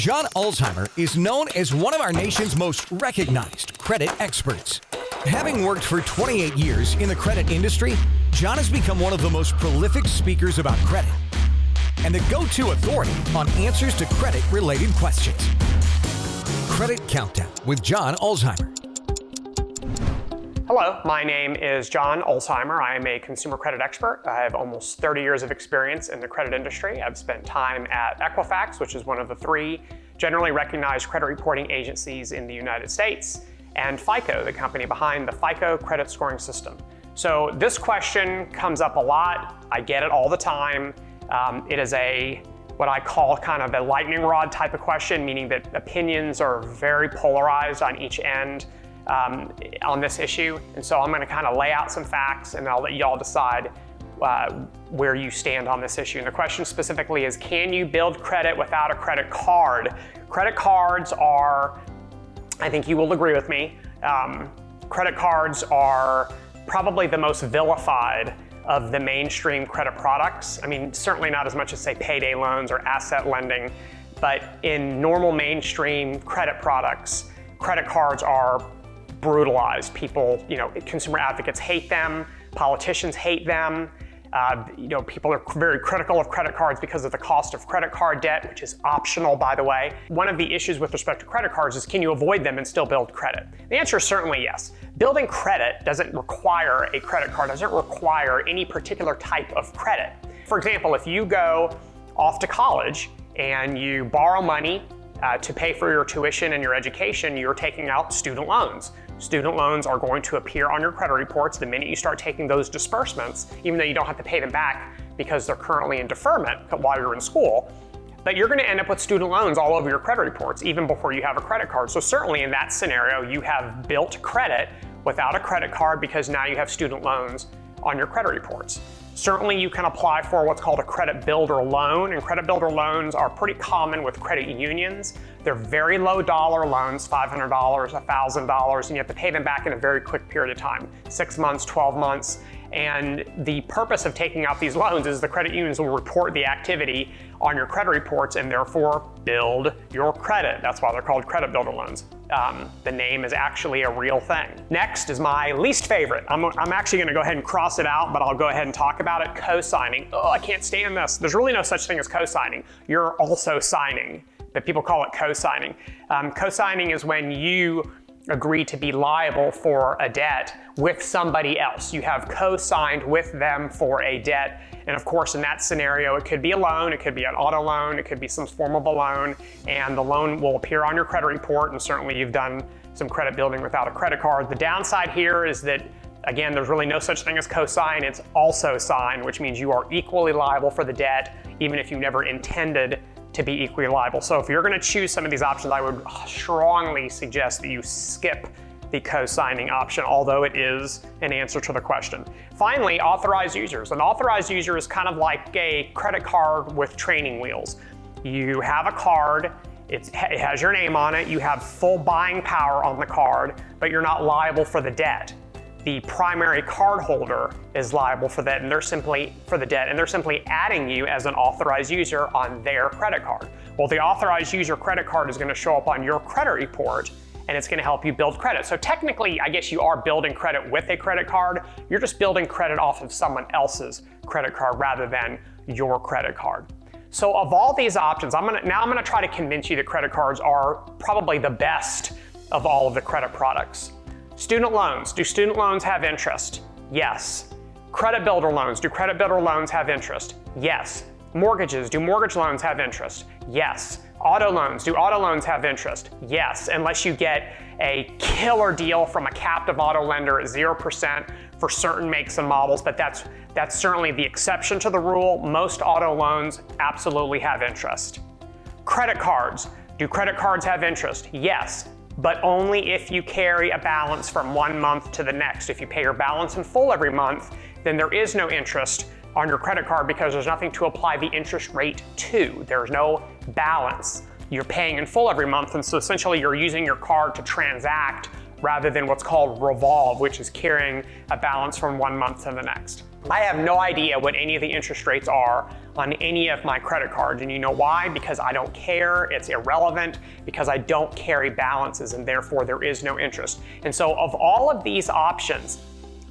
John Ulzheimer is known as one of our nation's most recognized credit experts. Having worked for 28 years in the credit industry, John has become one of the most prolific speakers about credit and the go-to authority on answers to credit-related questions. Credit Countdown with John Ulzheimer. Hello, my name is John Ulzheimer. I am a consumer credit expert. I have almost 30 years of experience in the credit industry. I've spent time at Equifax, which is one of the 3 generally recognized credit reporting agencies in the United States, and FICO, the company behind the FICO credit scoring system. So this question comes up a lot. I get it all the time. It is what I call kind of a lightning rod type of question, meaning that opinions are very polarized on each end on this issue. And so I'm going to kind of lay out some facts and I'll let y'all decide where you stand on this issue. And the question specifically is, can you build credit without a credit card? Credit cards are, I think you will agree with me, credit cards are probably the most vilified of the mainstream credit products. I mean, certainly not as much as say payday loans or asset lending, but in normal mainstream credit products, credit cards are brutalized. People, consumer advocates hate them, politicians hate them. People are very critical of credit cards because of the cost of credit card debt, which is optional, by the way. One of the issues with respect to credit cards is, can you avoid them and still build credit? The answer is certainly yes. Building credit doesn't require a credit card, doesn't require any particular type of credit. For example, if you go off to college and you borrow money to pay for your tuition and your education, you're taking out student loans. Student loans are going to appear on your credit reports the minute you start taking those disbursements, even though you don't have to pay them back because they're currently in deferment while you're in school. But you're going to end up with student loans all over your credit reports, even before you have a credit card. So certainly in that scenario, you have built credit without a credit card because now you have student loans on your credit reports. Certainly you can apply for what's called a credit builder loan, and credit builder loans are pretty common with credit unions. They're very low dollar loans, $500, $1,000, and you have to pay them back in a very quick period of time, 6 months, 12 months. And the purpose of taking out these loans is the credit unions will report the activity on your credit reports and therefore build your credit. That's why they're called credit builder loans. The name is actually a real thing. Next is my least favorite. I'm actually going to go ahead and cross it out, but I'll go ahead and talk about it. Co-signing. Oh, I can't stand this. There's really no such thing as co-signing. You're also signing, but people call it co-signing. Co-signing is when you agree to be liable for a debt with somebody else. You have co-signed with them for a debt. And of course, in that scenario, it could be a loan, it could be an auto loan, it could be some form of a loan, and the loan will appear on your credit report, and certainly you've done some credit building without a credit card. The downside here is that, again, there's really no such thing as co-sign, it's also sign, which means you are equally liable for the debt, even if you never intended to be equally liable. So if you're going to choose some of these options, I would strongly suggest that you skip the co-signing option, although it is an answer to the question. Finally, authorized users. An authorized user is kind of like a credit card with training wheels. You have a card, it has your name on it, you have full buying power on the card, but you're not liable for the debt. The primary card holder is liable for that, and they're simply adding you as an authorized user on their credit card. Well, the authorized user credit card is going to show up on your credit report, and it's going to help you build credit. So technically, I guess you are building credit with a credit card. You're just building credit off of someone else's credit card rather than your credit card. So of all these options, I'm going to try to convince you that credit cards are probably the best of all of the credit products. Student loans. Do student loans have interest? Yes. Credit builder loans. Do credit builder loans have interest? Yes. Mortgages. Do mortgage loans have interest? Yes. Auto loans. Do auto loans have interest? Yes, unless you get a killer deal from a captive auto lender at 0% for certain makes and models, but that's certainly the exception to the rule. Most auto loans absolutely have interest. Credit cards. Do credit cards have interest? Yes, but only if you carry a balance from one month to the next. If you pay your balance in full every month, then there is no interest on your credit card because there's nothing to apply the interest rate to. There's no balance. You're paying in full every month, and so essentially you're using your card to transact rather than what's called revolve, which is carrying a balance from one month to the next. I have no idea what any of the interest rates are on any of my credit cards, and you know why? Because I don't care, it's irrelevant, because I don't carry balances and therefore there is no interest. And so of all of these options,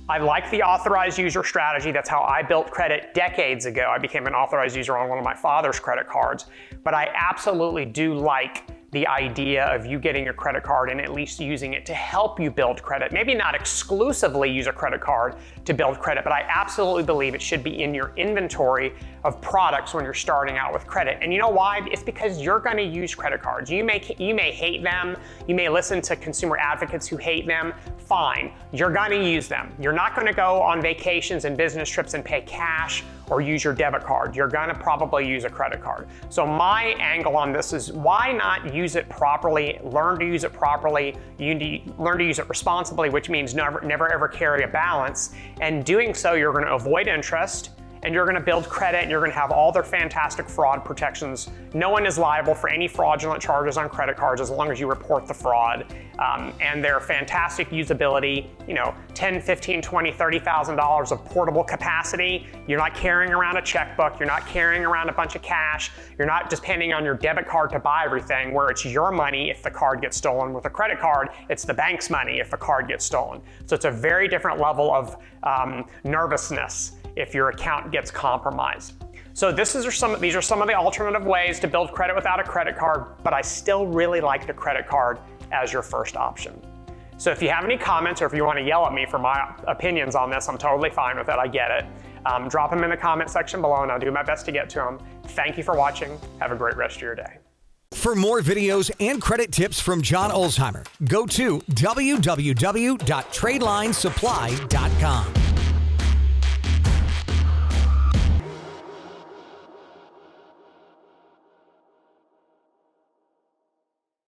I like the authorized user strategy. That's how I built credit decades ago. I became an authorized user on one of my father's credit cards, but I absolutely do like the idea of you getting a credit card and at least using it to help you build credit. Maybe not exclusively use a credit card to build credit, but I absolutely believe it should be in your inventory of products when you're starting out with credit. And you know why? It's because you're going to use credit cards. You may hate them. You may listen to consumer advocates who hate them. Fine. You're going to use them. You're not going to go on vacations and business trips and pay cash or use your debit card. You're going to probably use a credit card. So my angle on this is, why not use it properly, learn to use it properly, learn to use it responsibly, which means never ever carry a balance. And doing so, you're going to avoid interest, and you're going to build credit, and you're going to have all their fantastic fraud protections. No one is liable for any fraudulent charges on credit cards as long as you report the fraud. And their fantastic usability, $10, $15, $20, $30,000 of portable capacity. You're not carrying around a checkbook. You're not carrying around a bunch of cash. You're not depending on your debit card to buy everything, where it's your money if the card gets stolen. With a credit card, it's the bank's money if the card gets stolen. So it's a very different level of nervousness if your account gets compromised. So these are some of the alternative ways to build credit without a credit card, but I still really like the credit card as your first option. So if you have any comments, or if you want to yell at me for my opinions on this, I'm totally fine with it, I get it. Drop them in the comment section below and I'll do my best to get to them. Thank you for watching. Have a great rest of your day. For more videos and credit tips from John Ulzheimer, go to www.tradelinesupply.com.